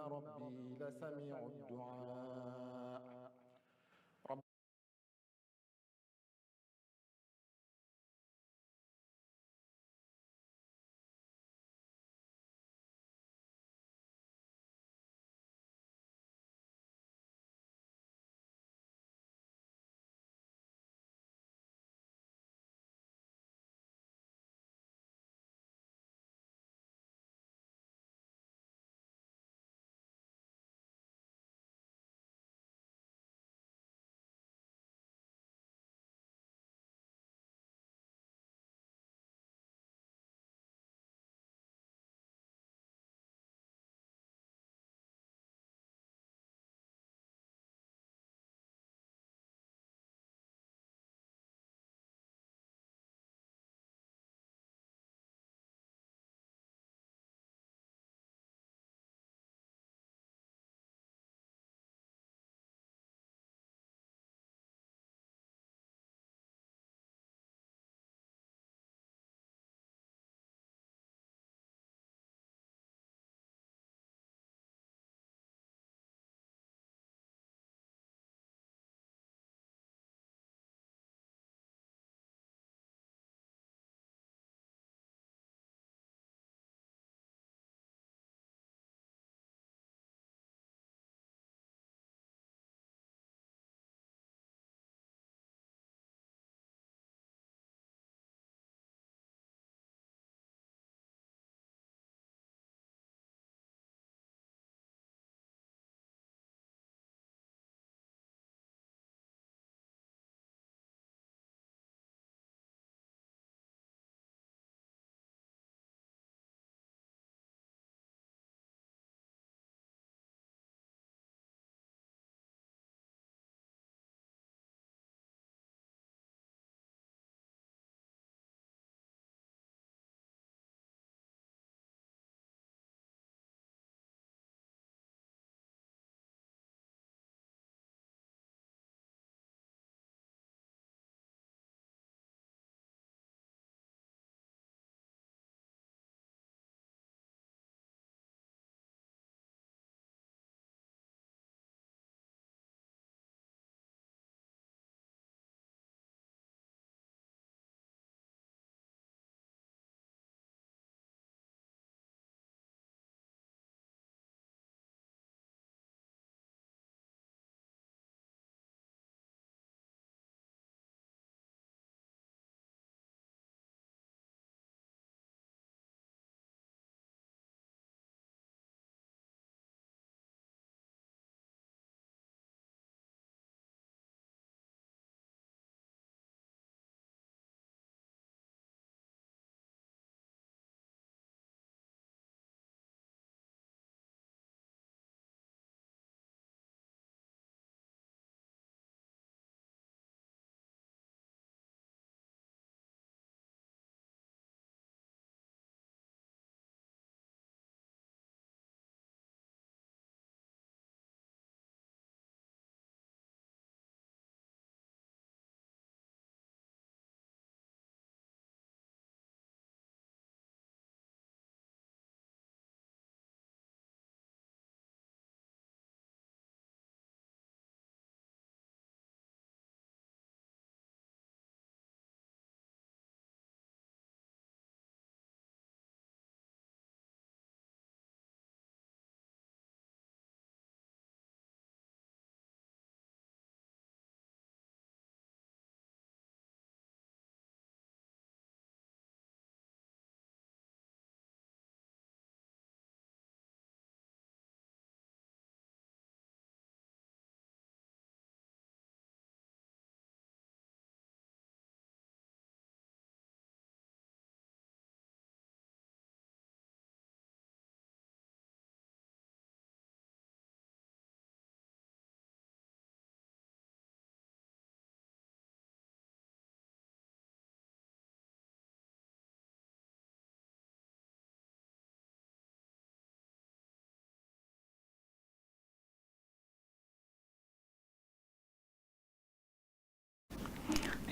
ربي لسميع الدعاء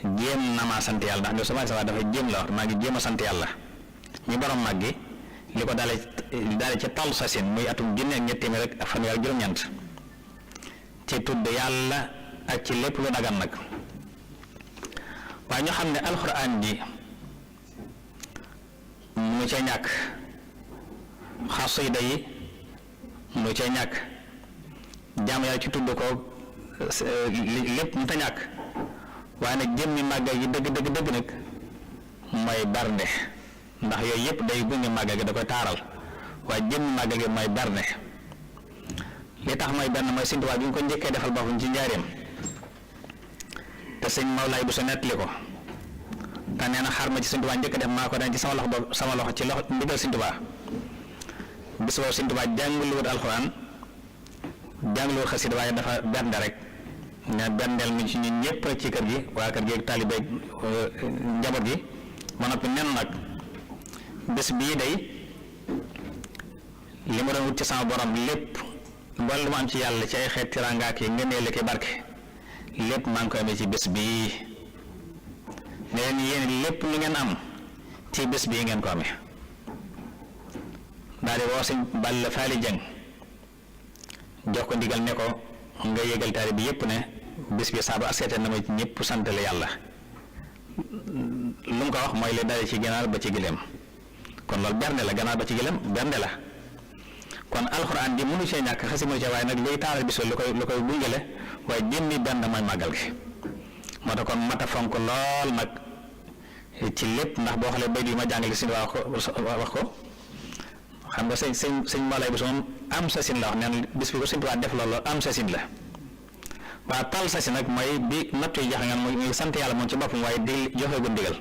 jéem na maa sant yàlla ndax du sama dafa jéem la wax maa ngi jéem a sant yàlla mi borom mag gi li ko daale ci tal sasin muy atum junne ak ñetti téeméer ak fanweer ak juróom-ñeent ci tudd yàlla ak ci lépp lu dagan nag. waaye ñu xam ne alxuraan ji mu cee ñàkk, xasida yi mu cee ñàkk, jaam yàlla ci tudd ko lépp mu ta ñàkk, waaye nag jëmmi màggal gi dëgg nag mooy bernde, ndax yooyu yëpp day gunge màggal gi da koy taaral, waaye jëmmi màggal gi mooy bernde. li tax mooy benn mooy Sëñ Tuubaa bi ñu ko njëkkee defal boppam ci njaareem te sëñ Mawlaay bu sa nettali ko te nee na xar ma ci Sëñ Tuubaa njëkk def maa ko dañ ci sama loxo ci loxo ndigal Sëñ Tuubaa. bis boobu Sëñ Tuubaa jàngaluwut alxuraan jàngaluwut xasida waaye dafa bernde rek ne berndeel mu ci ñun ñëpp rek ci kër gi waa kër gi ak taalibe njaboot gi ba noppi nen nag bés bii day li ma doon wut ci sama borom lépp mboolem lu ma am ci yàlla ci ay xeet teraanga ak yi ngëneel ak barke lépp maa ngi koy amee ci bés bii ne leen yéen lépp lu ngeen am ci bés bii ngeen ko amee. daal di woo sëñ Balla Faali Jeng jox ko ndigal ne ko nga yëgal taali bi yépp ne bés bi saabu aseete na ma ñëpp santale yàlla. lu mu ko wax mooy li dale ci ganaar ba ci gileem kon loolu bernde la ganaar ba ci gileem bernde la kon alxuraan ji mënu cee ñàkk xasi mënu cee waaye nag luy taaral bis lu koy gungele waaye jëmmi benn mooy màggal gi moo tax kon mata fonk lool nag ci lépp ndax boo xoolee bay bi ma jàngale si wax ko xam nga sëñ Mawlaay bu moom am sa sin la wax neen bis bi ko Sëñ Tuubaa def loolu am sa sin la waaw tal sa sin nag mooy bi nattu yi jax nga muy sant yàlla moom ci boppam waaye di joxe gu ndigal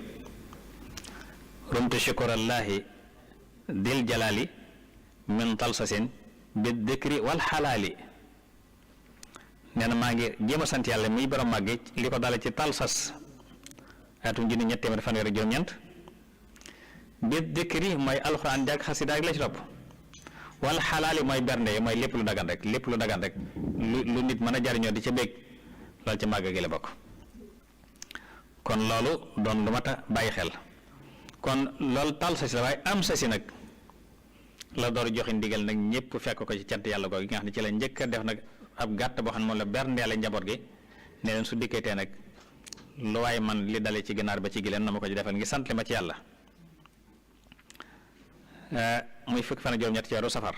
rumtu shukurallahi dil jalali min talsasin bi dikri wal xalaali nee na maa ngi jéem a sant yàlla muy borom màggi li ko dale ci talsas atum junni ñett téeméer fanweer ak juróom-ñeent bi dikri mooy alxuraan jàkk xasida ak la ci topp wal xalaali mooy bernde yi mooy lépp lu dagan rek lu nit mën a jariñoo di ca bég loolu ci màgg gi la bokk kon loolu doon lu mat a bàyyi xel kon loolu talsas la waaye am sa si nag la door joxe ndigal nag ñëpp fekk ko ci cant yàlla googu gi nga xam ne ci la njëkk a def nag ab gàtt boo xam ne moom la berndeele njaboot gi ne leen su dikkatee nag lu waaye man li dale ci ganaar ba ci gileen na ma ko ci defal ngi sant li ma ci yàlla muy fukki fan ak juróom-ñett ci weeru safar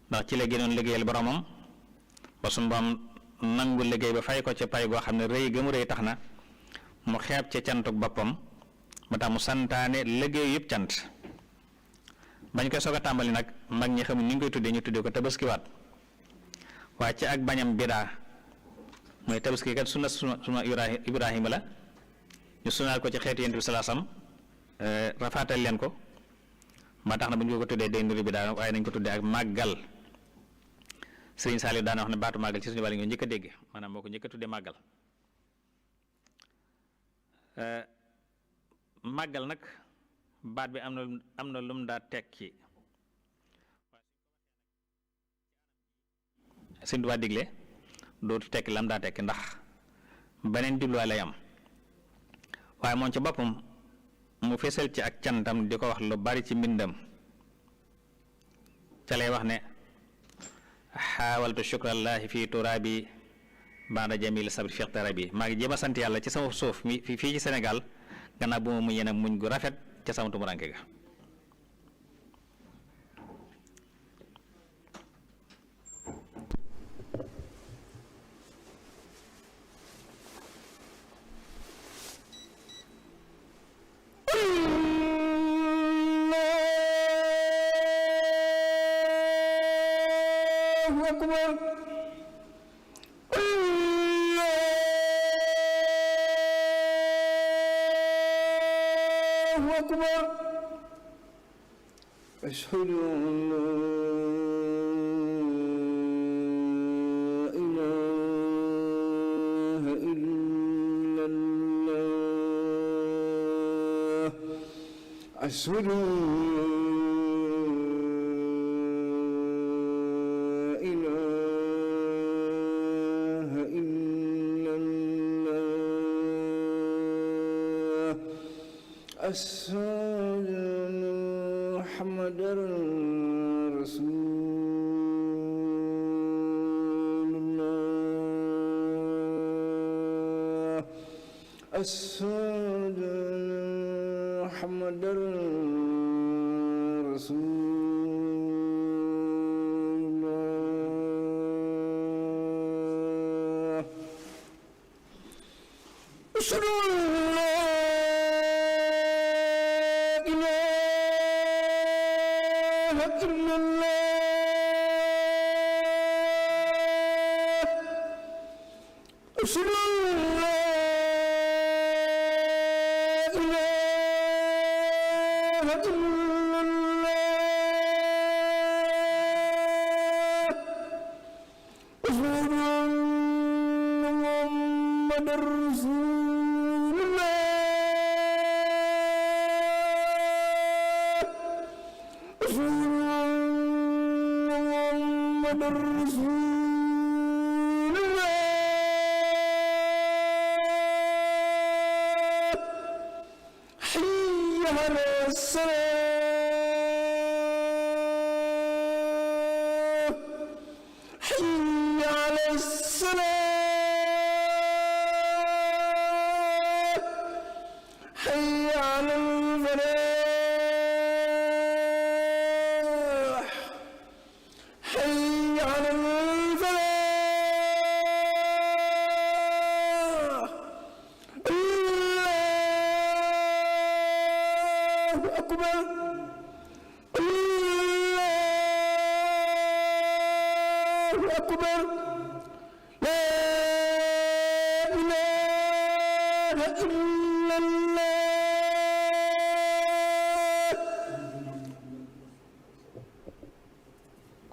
ndax ci la génnoon liggéeyal boromam ba suñu borom nangu liggéey ba fay ko ci pay goo xam ne rëy gëmu rëy tax na mu xeeb ca cantuk boppam mu tax mu santaane liggéey yëpp cant bañ koy soog a tàmbali nag mag ñi xamul ni ñu koy tuddee ñu tuddee ko tabaskiwaat waaye ci ak bañam bidaa mooy tabaski kat suna Ibrahima la ñu sunaal ko ci xeetu Yonent bi sallallahu alayhi wasallam rafaatal leen ko ba tax na bu ñu ko tuddee day nduru bidaa waaye nañ ko tuddee ak màggal Sëriñ Saliou daana wax ne baatu màggal ci suñu wàll nga njëkk a dégg maanaam moo ko njëkk a tuddee màggal màggal nag baat bi am na lu mu daa tekki Sëñ Tuubaa digle dootu tekki lam daa tekki ndax beneen jubluwaay lay am waaye moom ci boppam mu fesal ci ak cantam di ko wax lu bari ci mbindam ca lay wax ne xaawaltu shukrallahi fii turaabi baada jamil sabri fi tarabi maa ngi jéem a sant yàlla ci sama suuf mi fii ci Sénégal gannaaw bu ma muñ yéen muñ gu rafet ca sama tumuranke ga أشهد أن لا إله إلا الله أشهد أن لا إله إلا الله أشهد أن محمدا رسول الله أشهد أن محمدا رسول الله أشهد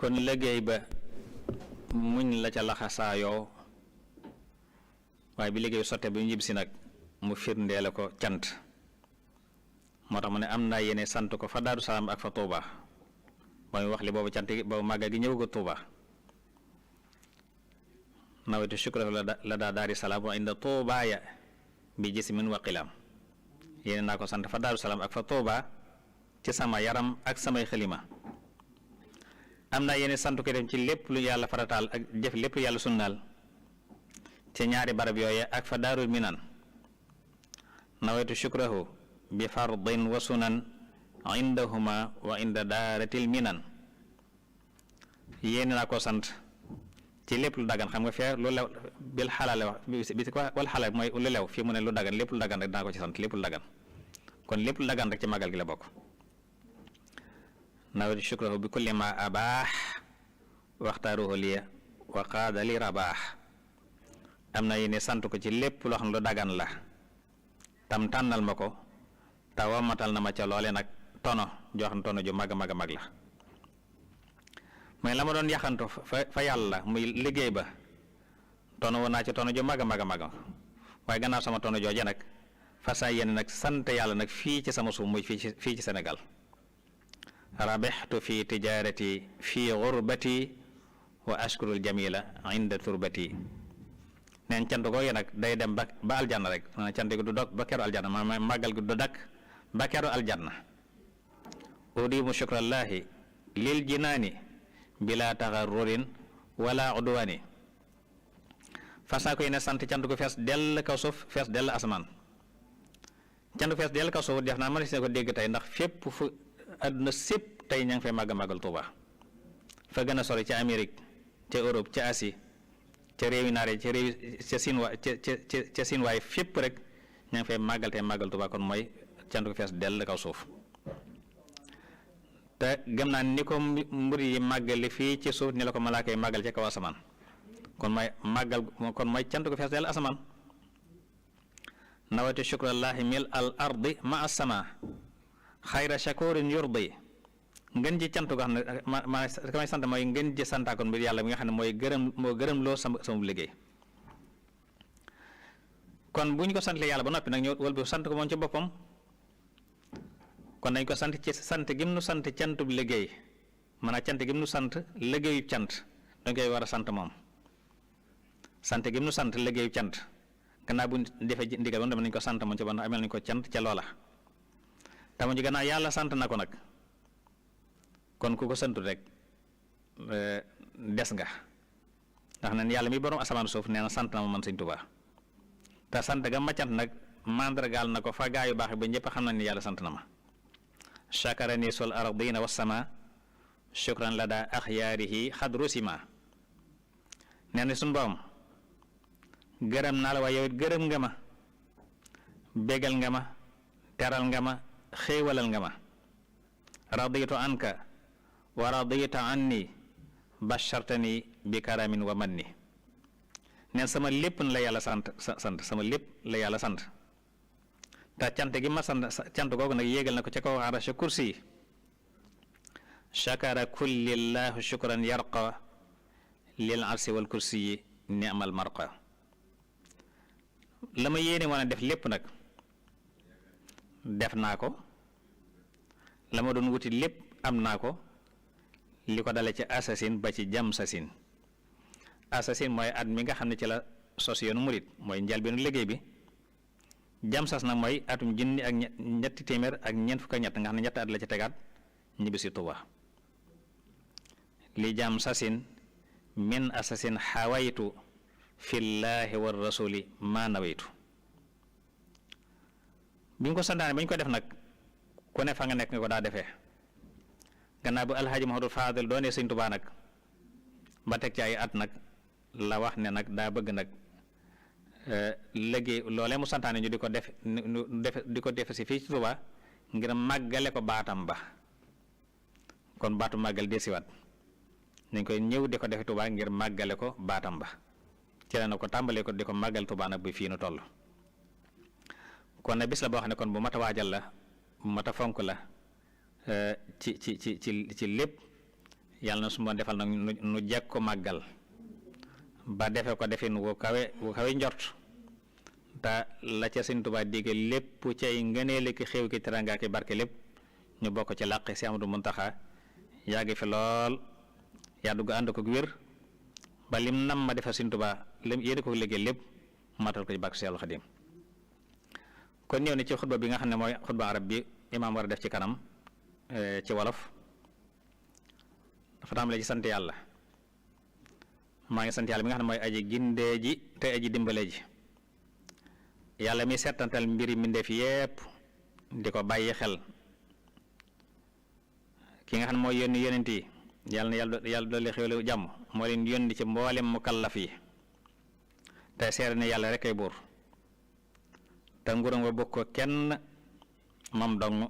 kon liggéey ba muñ la ca laxasaayoo waaye bi liggéey sotte bi ñibb si nag mu firndeele ko cant moo tax mu ne am naa yéene sant ko fa Daaru Salaam ak fa Tuuba ba muy wax li boobu cant gi boobu màggal gi ñëw ko Tuuba nawaytu shukra la daa Daari Salaam wa inda Tuubaaya bi jismin wa qilaam yéene naa ko sant fa Daaru Salaam ak fa Tuuba ci sama yaram ak samay xalima am naa yéene sant ko dem ci lépp lu yàlla farataal ak jëf lépp lu yàlla sunnaal ci ñaari barab yooye ak fa Daarul Minan nawaytu shukrahu bi fardin wa sunan indahuma wa inda daaratil minan yéene naa ko sant ci lépp lu dagan xam nga fee lu lew bil xalaale wax bi ko wal xalaal mooy lu lew fii mu ne lu dagan lépp lu dagan rek dinaa ko ci sant lépp lu dagan kon lépp lu dagan rek ci màggal gi la bokk nawaytu shukrahu bi kulli ma abaax waxtaaruhu liya wa qaada li rabaax am na yéene sant ko ci lépp loo xam ne lu dagan la tam tànnal ma ko te wamatal na ma ca loole nag tono joo xam ne tono ju mag a mag a mag la mooy la ma doon yaxantu fa yàlla muy liggéey ba tono woon naa ci tono ju mag a mag a mag waaye gannaaw sama tono jooje nag fa saa yéene nag sant yàlla nag fii ci sama suuf muy fii ci Sénégal rabixtu fi tijarati fi gurbati wa ashkurul jamila inda turbati neen cant googu nag day dem ba aljanna rek maanaam cant gi du dog ba keru aljanna maanaam màggal gi du dakk ba keru aljanna udimu shukrallahi lil jinaani bila taxarrurin wala udwani fas naa koy ne sant cant gu fees dell kaw suuf fees dell asamaan cant fees dell kaw suuf def naa mën na ko dégg tey ndax fépp fu àdduna sépp tey ña ngi fay màggal Tuuba fa gën a sori ca Amérique ca Europe ca Asie ca réewi naar yi ca réewi ca Sinwaa ca Sinwaay fépp rek ña ngi fay màggal tey màggal Tuuba kon mooy cant gu fees dell kaw suuf te gëm naa ni ko mbir yi màggali fii ci suuf ni la ko malaaka yi màggal ca kaw asamaan kon mooy cant gu fees dell asamaan nawati shukrallahi mil al ardi ma as-sama xayra shakurin yurdi ngeen ji cant goo xam ne ma kamay sant mooy ngeen ji santaakoon mbir yàlla bi nga xam ne moo gërëm loo sama liggéey kon bu ñu ko santlee yàlla ba noppi nag ñu wël bu sant ko moom ci boppam kon dañ ko sant ci sant gim nu sant cantub liggéey maanaam cant gim nu sant liggéeyu cant dañ koy war a sant moom sant gim nu sant liggéeyu cant gannaaw bu defee ndigal ba dem nañ ko sant moom ci ba amel nañ ko cant ca loola te mu ci gannaaw yàlla sant na ko nag kon ku ko santul rek des nga ndax nen yàlla mi borom asamaan suuf nee na sant na ma man Sëñ Tuubaa te sant ga ma cant nag mandargaal na ko fa gaa yu baax ba ñëpp xam na ni yàlla sant na ma chakarani sol ardina wasama shukran la daa axyaarihi xadru sima nee na suñu borom gërëm naa la waaye yow it gërëm nga ma bégal nga ma teral nga ma xéewalal nga ma raditu anka wa radita anni bashartani bi karamin wa manni neen sama lépp la yàlla sant sama lépp la yàlla sant te cant gi ma sant cant googu nag yéegal na ko ca kaw arasha kursi yi shakara kullillahu shukran yarqa lil arsi wal kursi yi ni'mal marqa la ma yéene woon a def lépp nag def naa ko la ma doon wuti lépp am naa ko li ko dale ci assasine ba ci jam sasin assasine mooy at mi nga xam ne ci la sos yoonu murit mooy njëlbeenu liggéey bi jam sas nag mooy atum junni ak ñetti téeméer ak ñeent fukk ak ñett nga xam ne ñetti at la ci tegaat ñibbisi Tuuba li jam sasin min assasine xawaytu fillaahi war rasuli maa nawaytu bi ñu ko santaane ba ñu ko def nag ku ne fa nga nekk nga ko daa defee gannaaw bu alxaaji Muhammadul Faadil doonee Sëñ Tuubaa nag ba teg ci ay at nag la wax ne nag daa bëgg nag liggéey loolee mu santaane ñu di ko def si fii ci Tuubaa ngir màggale ko baatam ba kon baatu màggal desiwaat nañ koy ñëw di ko defe Tuubaa ngir màggale ko baatam ba ci la na ko tàmbalee ko di ko màggal Tuubaa nag bi fii nu toll kon nag bis la boo xam ne kon bu mat a waajal la bu mat a fonk la ci lépp yàlla na su ma defal nag nu jekk ko màggal ba defe ko defin wu kawe njort te la ca Sëñ Tuubaa digge lépp cay ngëneeli ki xew ki teranga ki barke lépp ñu bokk ci làqi si Amadu Muntaxa yàgg fi lool yàddu gu ànd ko wér ba lim nam ma defal Sëñ Tuubaa lim yéene ko liggéey lépp matal ko ci bàkk Seexul Xadiim kon ñëw ni ci xutba bi nga xam ne mooy xutba arab bi imaam war a def ci kanam ci wolof dafa tàmbalee ci sant yàlla maa ngi sant yàlla bi nga xam ne mooy aji gindee ji te aji dimbale ji yàlla mi settantal mbiri mbindeef yépp di ko bàyyi xel ki nga xam ne mooy yónni yónent yi yàlla na yàlla dolli xéwlu jàmm moo leen yónni ci mboolem mukallaf yi te seere ne yàlla rek ay buur te nguuram wa bokk ko kenn moom dong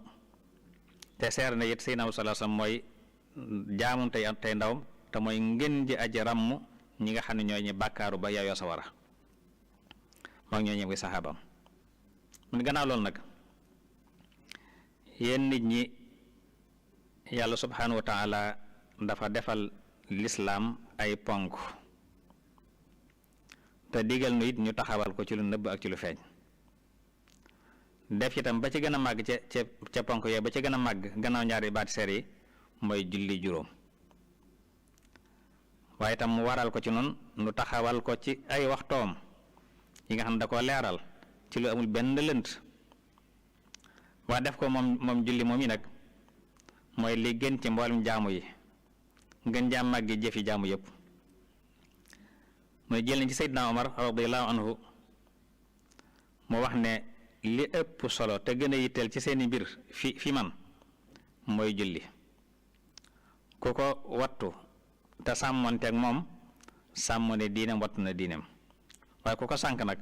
te seere na it Seydina Muhammad sallallahu alayhi wasallam mooy jaamum tey ndawam te mooy ngeen ji aji ràmm ñi nga xam ne ñooy ñi bàkkaaru ba yaayoo sawara moom ñoo ñëw saxaabam mun gannaaw loolu nag yéen nit ñi yàlla subhanahu wa taala dafa defal lislaam ay ponk te digal nu it ñu taxawal ko ci lu nëbb ak ci lu feeñ def itam ba ci gën a màgg ca ponk yooyu ba ci gën a màgg gannaaw ñaari baati seer yi mooy julli juróom waaye itam mu waral ko ci noonu nu taxawal ko ci ay waxtoom yi nga xam ne da koo leeral ci lu amul benn lënt waa def ko moom julli moom yi nag mooy li gën ci mboolem jaamu yi ngën jaam màggi jëfi jaamu yëpp mooy jël nañ ci Seydina Omar radiyallahu anhu mu wax ne li ëpp solo te gën a yitteel ci seeni mbir fi man mooy julli ku ko wattu te sàmmonteeg moom sàmm ne diineem wattu na diineem waaye ku ko sànk nag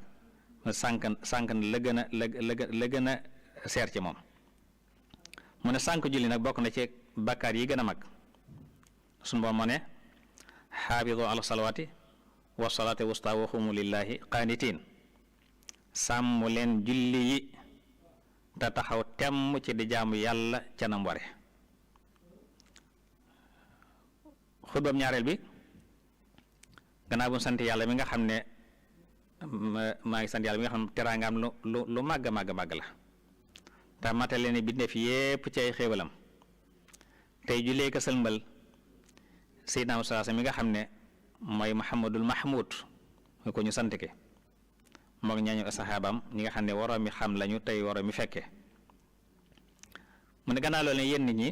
sànk na la gën a seer ci moom mu ne sànk julli nag bokk na ci bakkaar yi gën a mag suñu boom moo ne xaafidu ala salawaati wa salaati wusta wa xumu lillahi qaanitiin sàmm leen julli yi te taxaw temm ci di jaamu yàlla ca nam ware xutbam ñaareel bi gannaaw bu sant yàlla mi nga xam ne maa ngi sant yàlla mi nga xam ne teraangaam lu màgg màgg la te matale ne bindeef yépp ci ay xéewalam tey jullee ko sëlmbal Seydina Musaa mi nga xam ne mooy Muhammadul Mahmud mu ko ñu sant ke moog ñaañu saxaabam ñi nga xam ne waroo mi xam lañu tey waroo mi fekke mu ne gannaaw loolu ne yéen nit ñi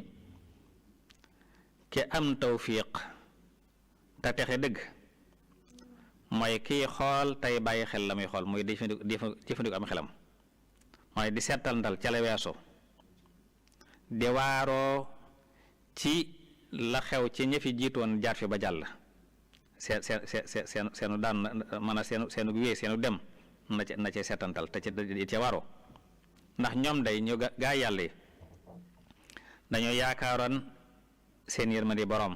ki am tawfiq te texe dëgg mooy kii xool tey bàyyi xel la muy xool muy di jëfandiku am xelam mooy di seetal ndal ca la weesu di waaroo ci la xew ci ñi fi jiitoon jaar fi ba jàll seenu daan mën a seenu wéy seenu dem na ca seetantal te ca waaroo ndax ñoom day ñu gaa yàlla yi dañoo yaakaaroon seen yërmande boroom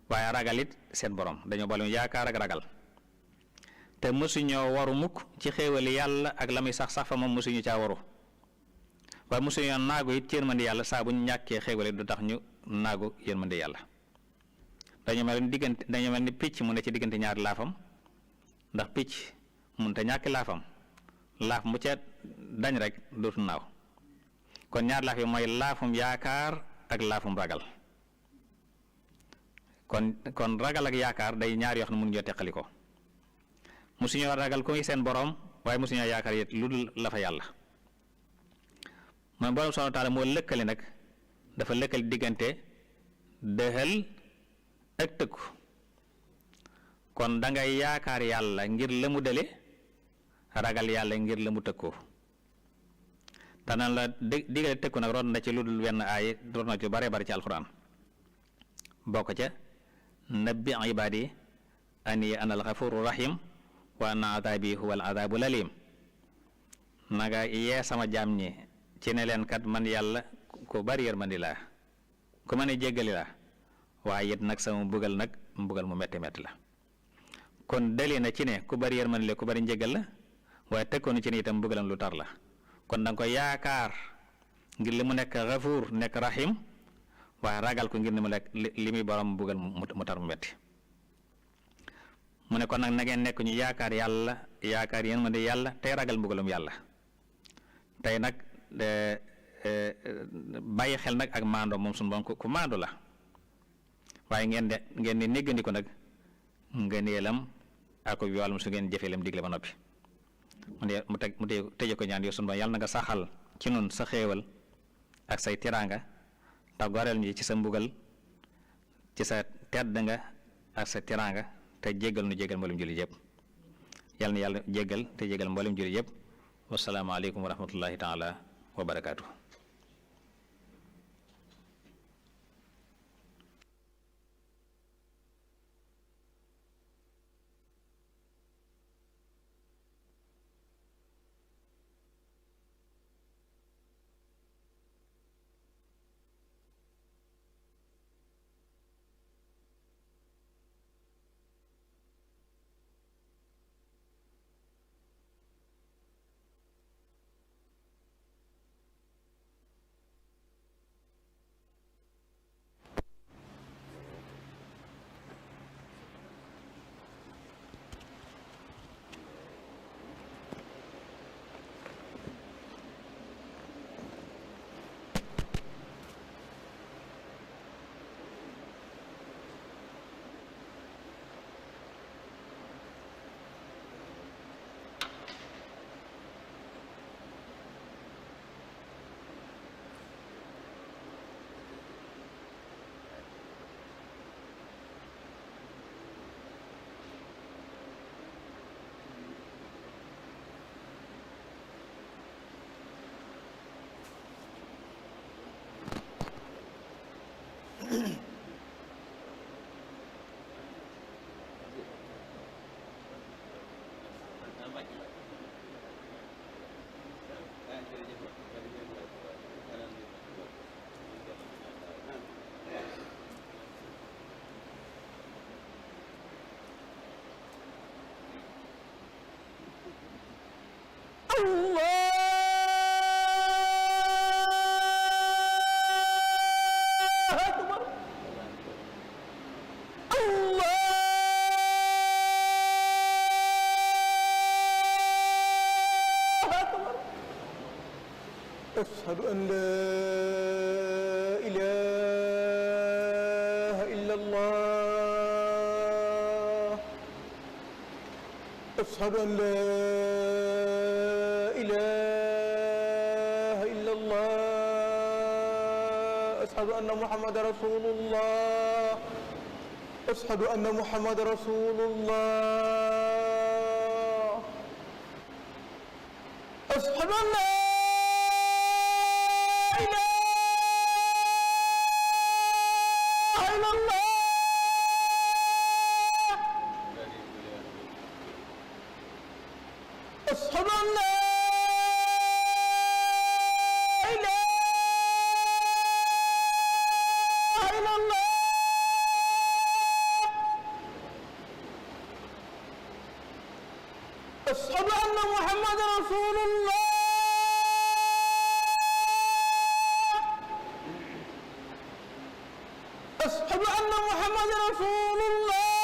waaye ragal it seen boroom dañoo boole yaakaar ak ragal te mësuñoo waru mukk ci xéewali yàlla ak la muy sax fa moom mësuñu caa waru waaye mësuñoo naagu it ci yërmande yàlla saa bu ñu ñàkkee xéewali du tax ñu naagu yërmande yàlla dañoo mel ni picc mu ne ci diggante ñaari laafam ndax picc mun te ñàkki laafam laaf mu ca dañ rek dootu naaw kon ñaar laaf yi mooy laafum yaakaar ak laafum ragal kon ragal ak yaakaar day ñaar yoo xam ne mun ñoo teqali ko musuñoo ragal ku ngi seen borom waaye musuñoo yaakaar yit lu dul la fa yàlla mooy borom subhanahu wa taala moo lëkkale nag dafa lëkkale diggante dëxal ak tëkku kon dangay yaakaar yàlla ngir la mu dële ragal yàlla ngir la mu tëkkoo tanaan la digale tëkku nag root na ci lu dul wenn aay root na ci bare bare ci alxuraan bokk ca nabbi ibaadi ani ana alxafuru rahim wa anna adaabi huwa al adaabu lalim naga yee sama jaam ñi ci ne leen kat man yàlla ku bari yërmandi laa ku mën a jéggali laa waaye it nag sama mbugal mu metti metti la kon dali na ci ne ku bari yërmandi la ku bari njéggal la waaye tëkkoonu ci ne itam mbugalam lu tar la kon danga ko yaakaar ngir li mu nekk gafuur nekk rahim waaye ragal ko ngir ni mu nekk li muy borom mbugal mu tar mu metti mu ne kon nag na ngeen nekk ñu yaakaar yàlla yaakaar yërmande yàlla tey ragal mbugalum yàlla tey nag bàyyi xel nag ak maandoo moom suñu borom ku maandu la waaye ngeen di néggandiku nag ngëneelam ak yoolum su ngeen jëfee lam digle ba noppi mu tëje ko ñaan yow suñu borom yàlla na nga saxal ci nun sa xéewal ak say tiraanga te goreel ñu ci sa mbugal ci sa tedd nga ak sa tiraanga te jéggal nu jéggal mboolem jullit yëpp yàlla na yàlla jéggal te jéggal mboolem jullit yëpp wassalaamu aleykum wa rahmatullahi taala wa barakaatu. أشهد أن لا إله إلا الله أشهد أن لا إله إلا الله أشهد أن محمد رسول الله أشهد أن محمد رسول الله أشهد أن لا إله إلا الله أشهد أن لا أشهد أن محمد رسول الله أشهد أن محمد رسول الله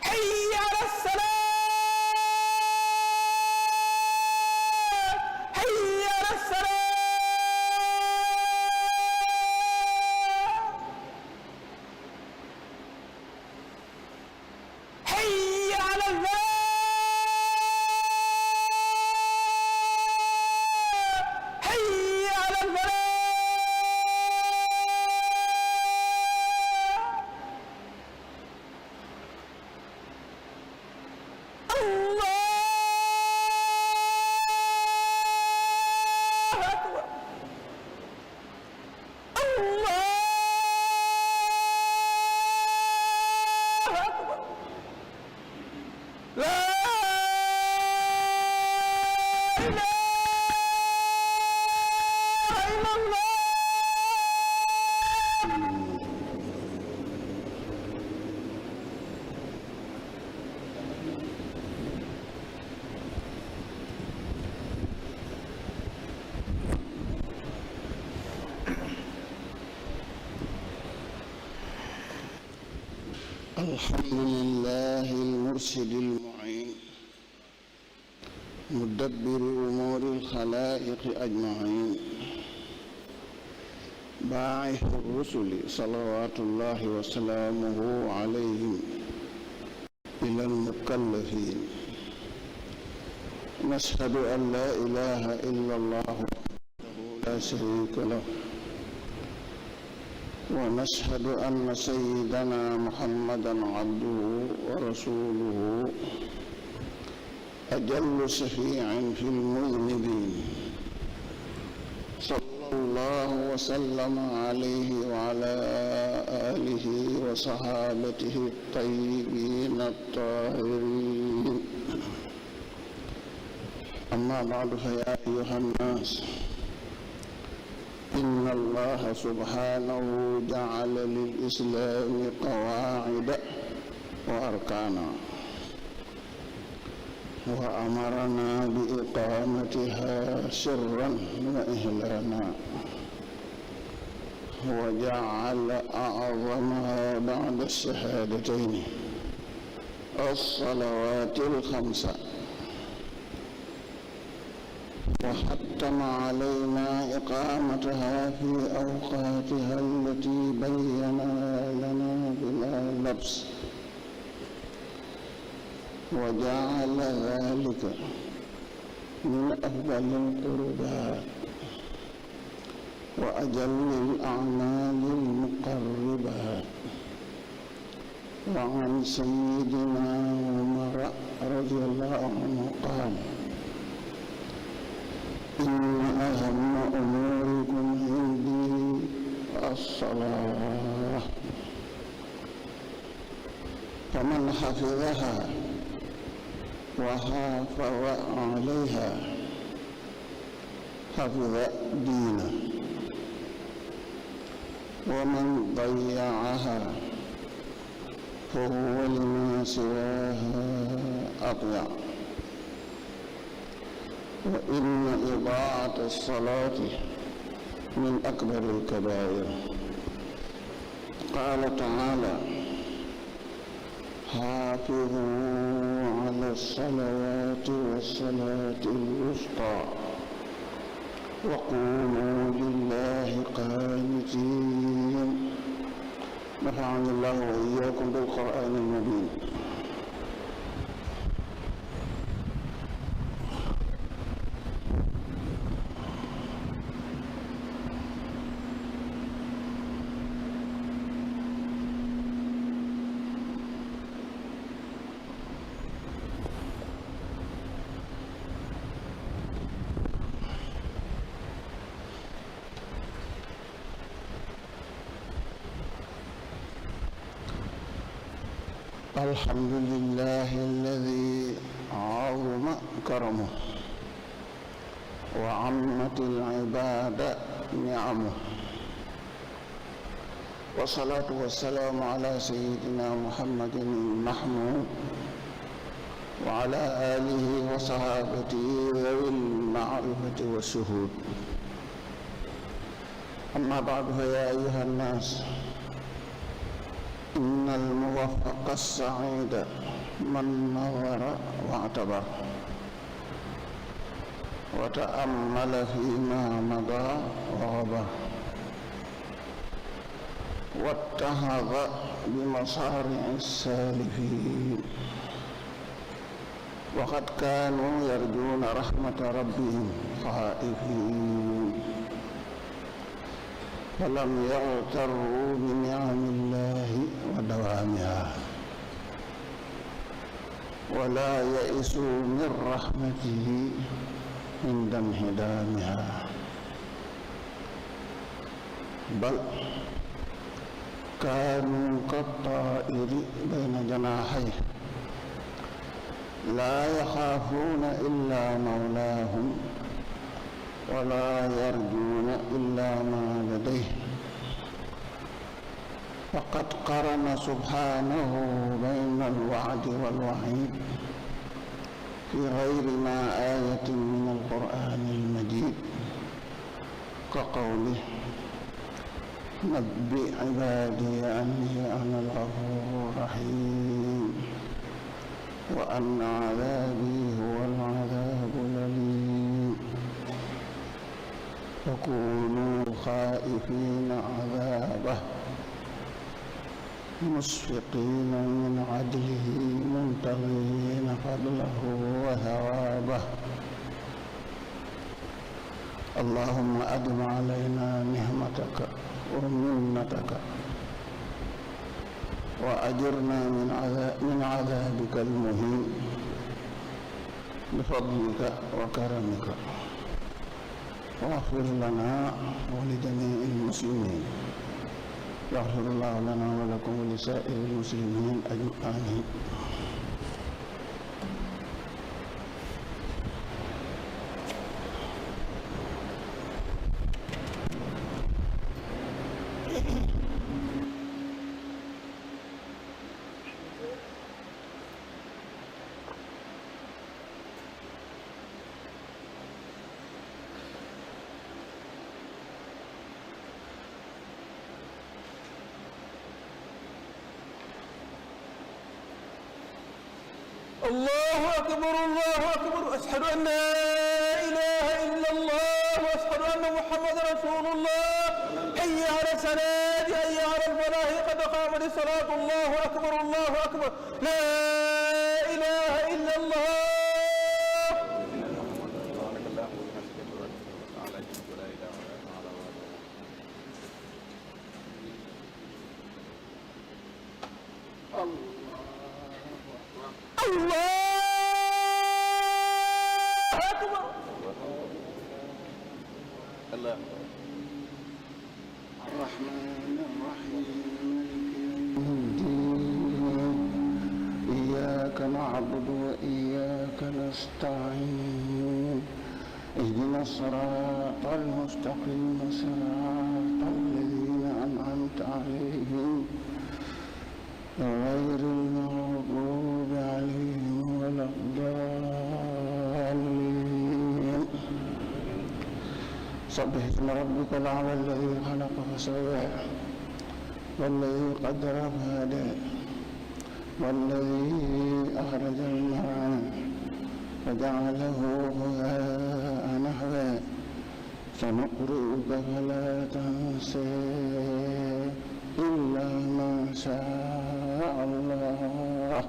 حي على الصلاة حي على الصلاة حي على الفلاح حي على الفلاح الله أكبر الله أكبر لا إله إلا الله الحمد لله المرشد المعين مدبر أمور الخلائق أجمعين باعث الرسل صلوات الله وسلامه عليهم إلى المكلفين نشهد أن لا إله إلا الله وحده لا شريك له ونشهد أن سيدنا محمدًا عبده ورسوله أجل شفيع في المذنبين صلى الله وسلم عليه وعلى آله وصحابته الطيبين الطاهرين أما بعد فيا أيها الناس إن الله سبحانه جعل للإسلام قواعد وأركانا وأمرنا بإقامتها سرا وإعلانا وجعل أعظمها بعد الشهادتين الصلوات الخمسة وحتم علينا إقامتها في أوقاتها التي بينها لنا بلا لبس وجعل ذلك من أفضل القربات وأجل الأعمال المقربات وعن سيدنا عمر رضي الله عنه قال إن أهم أموركم عندي الصلاة فمن حفظها وحافظ عليها حفظ دينه ومن ضيعها فهو لما سواها أضيع وإن إضاعة الصلاة من أكبر الكبائر قال تعالى حافظوا على الصلوات والصلاة الوسطى وقوموا لله قانتين نفعني الله وإياكم بالقرآن المبين الحمد لله الذي عظم كرمه وعمت العباد نعمه والصلاة والسلام على سيدنا محمد المحمود وعلى آله وصحابته ذوي المعرفة والشهود أما بعد فيا أيها الناس إن الموفق السعيد من نظر واعتبر وتأمل فيما مضى وغبر واتخذ بمصارع السالفين وقد كانوا يرجون رحمة ربهم خائفين فلم يغتروا بنعم الله ودوامها ولا يئسوا من رحمته عند انهدامها بل كانوا كالطائر بين جناحيه لا يخافون إلا مولاهم ولا يرجون إلا ما لديه فقد قرن سبحانه بين الوعد والوعيد في غير ما آية من القرآن المجيد كقوله نبئ عبادي أني أنا الغفور الرحيم وأن عذابي هو العذاب الأليم فكونوا خائفين عذابه مشفقين من عدله منتظرين فضله وثوابه اللهم أدم علينا نعمتك ومنتك وأجرنا من عذابك المهين بفضلك وكرمك واغفر لنا ولجميع المسلمين يغفر الله لنا ولكم ولسائر المسلمين أجمعين الله أكبر الله أكبر أشهد أن لا إله إلا الله وأشهد أن محمد رسول الله حي على الصلاة حي على الفلاح قد قامت الصلاة الله أكبر الله أكبر لا إله إلا الله الله أكبر الله الرحمن الرحيم مالك يوم الدين إياك نعبد وإياك نستعين اهدنا الصراط المستقيم صراط الذين أنعمت عليهم غير المغضوب عليهم ولا الضالين سبح اسم ربك الأعلى الذي خلق فسوى والذي قدر فهدى والذي أخرج المرعى فجعله غثاء نحوا سنقرئك فلا تنسى إلا ما شاء الله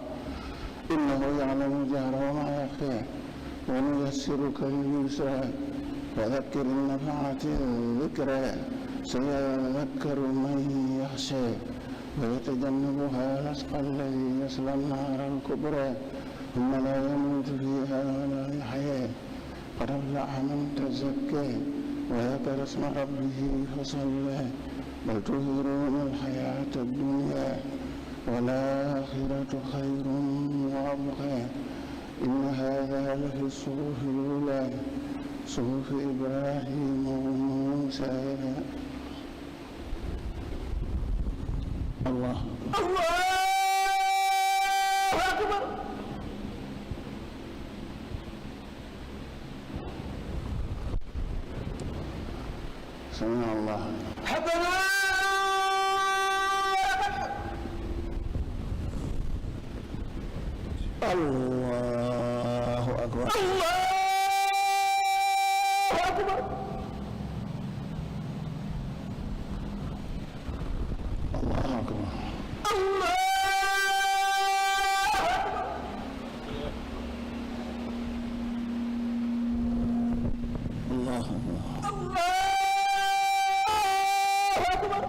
إنه يعلم الجهر وما يخفى ونيسرك لليسرى فذكر النفعة الذكرى سيذكر من يخشى ويتجنبها الأشقى الذي يصلى النار الكبرى ثم لا يموت فيها ولا يحيا قد أفلح من تزكى وذكر اسم ربه فصلى بل تؤثرون الحياة الدنيا والآخرة خير وأبقى إن هذا لفي الصحف الأولى صحف إبراهيم وموسى. الله أكبر. سمع الله حبنا الله أكبر. الله أكبر. الله أكبر. الله الله أكبر.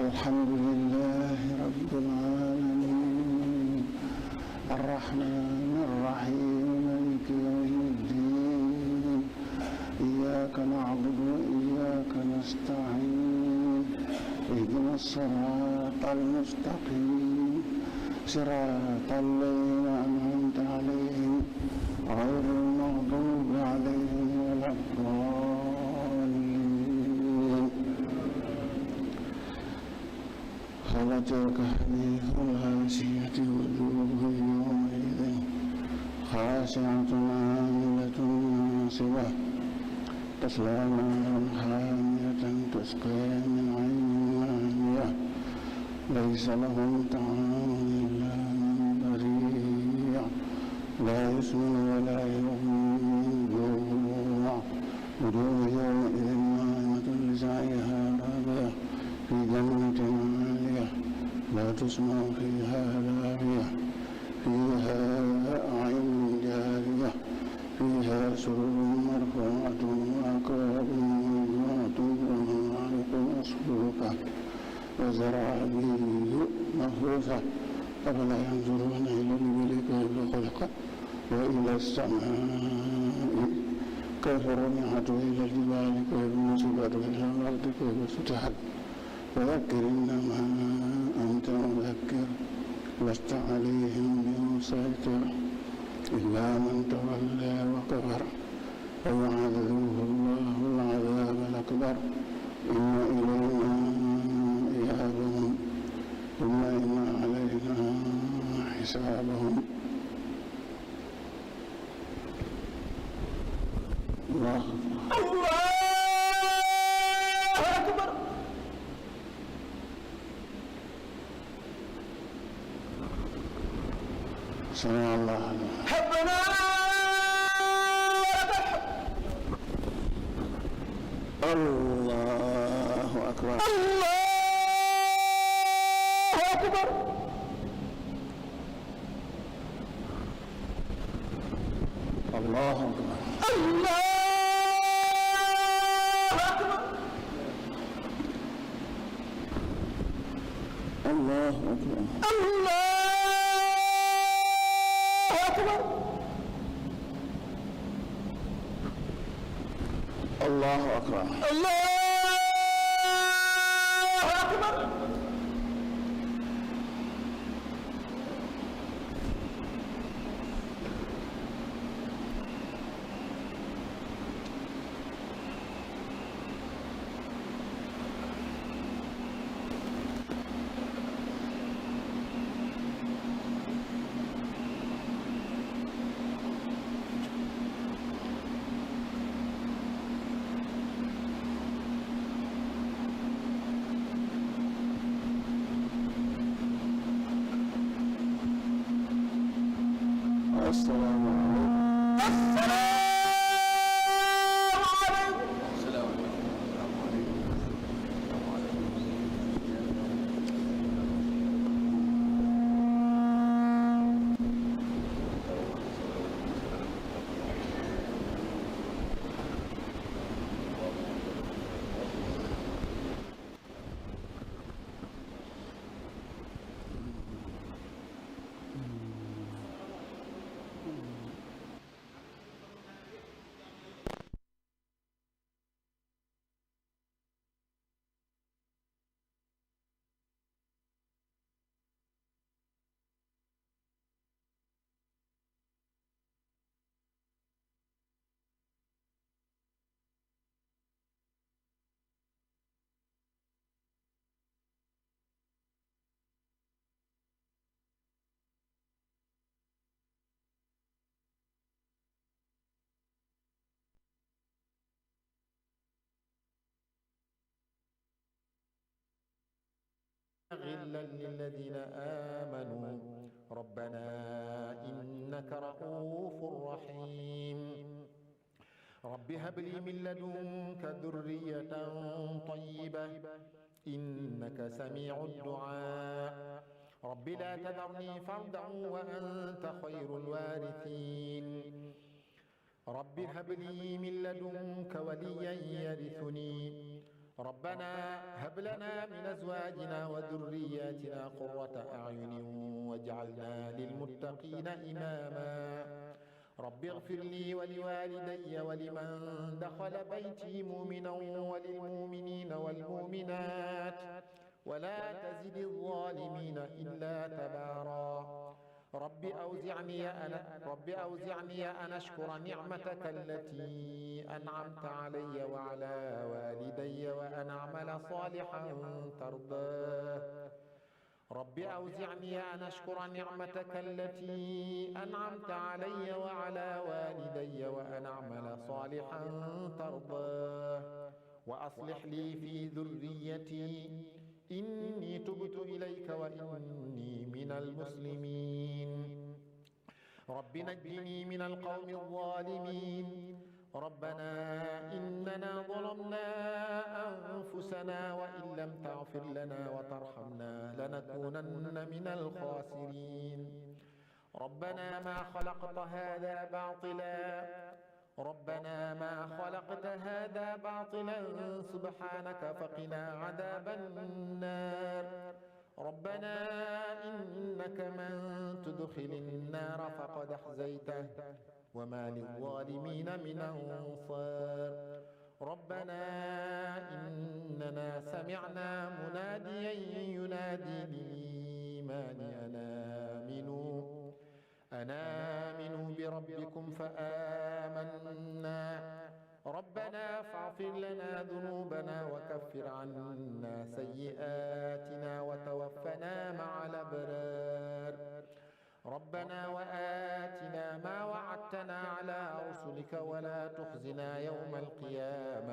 الحمد لله رب العالمين الرحمن الرحيم مالك يوم الدين إياك نعبد وإياك نستعين اهدنا الصراط المستقيم صراط الذين أنعمت عليهم غير المغضوب عليهم ولا الضالين. هل أتاك حديث الغاشية وجوه يومئذ خاشعة عاملة ناصبة تصلى نارا حامية تسقى من عين آنية ليس لهم طعام إلا من ضريع لا يسمن ولا يغني من جوع وجوه يومئذ ناعمة لسعيها راضية في جنة عالية لا تسمع فيها لاغية فيها أعين جارية فيها سرر مرفوعة وأكواب موضوعة ومنارق مصفوفة وزرابي مبثوثة أفلا ينظرون إلى الإبل كيف خلقت وإلى السماء كيف رفعت وإلى الجبال كيف نصبت وإلى الأرض كيف سطحت فذكر إنما أنت مذكر لست عليهم بمسيطر إلا من تولى وكفر فيعذبه الله العذاب الأكبر إن إلينا إيابهم ثم إن علينا حسابهم. الله أكبر. سمع الله حبنا الله أكبر. الله أكبر. الله أكبر. الله أكبر. الله أكبر. الله الله أكبر. أكبر. الله أكبر. السلام عليكم. غلا للذين آمنوا ربنا إنك رؤوف رحيم رب هب لي من لدنك ذرية طيبة إنك سميع الدعاء رب لا تذرني فردا وأنت خير الوارثين رب هب لي من لدنك وليا يرثني ربنا هب لنا من أزواجنا وذرياتنا قرة أعين واجعلنا للمتقين إماما رب اغفر لي ولوالدي ولمن دخل بيتي مؤمنا وللمؤمنين والمؤمنات ولا تزد الظالمين إلا تبارا رب أوزعني أن أشكر نعمتك التي أنعمت علي وعلى والدي وأن أعمل صالحا ترضاه رب أوزعني أن أشكر نعمتك التي أنعمت علي وعلى والدي وأن أعمل صالحا ترضاه وأصلح لي في ذريتي إني تبت إليك وإني من المسلمين رب نجني من القوم الظالمين ربنا إننا ظلمنا أنفسنا وإن لم تغفر لنا وترحمنا لنكونن من الخاسرين ربنا ما خلقت هذا باطلا سبحانك فقنا عذاب النار ربنا إنك من تدخل النار فقد أخزيته وما للظالمين من أنصار ربنا إننا سمعنا مناديا ينادي للإيمان أن آمنوا بربكم فآمنا ربنا فاغفر لنا ذنوبنا وكفر عنا سيئاتنا وتوفنا مع الأبرار ربنا وآتنا ما وعدتنا على رسلك ولا تخزنا يوم القيامة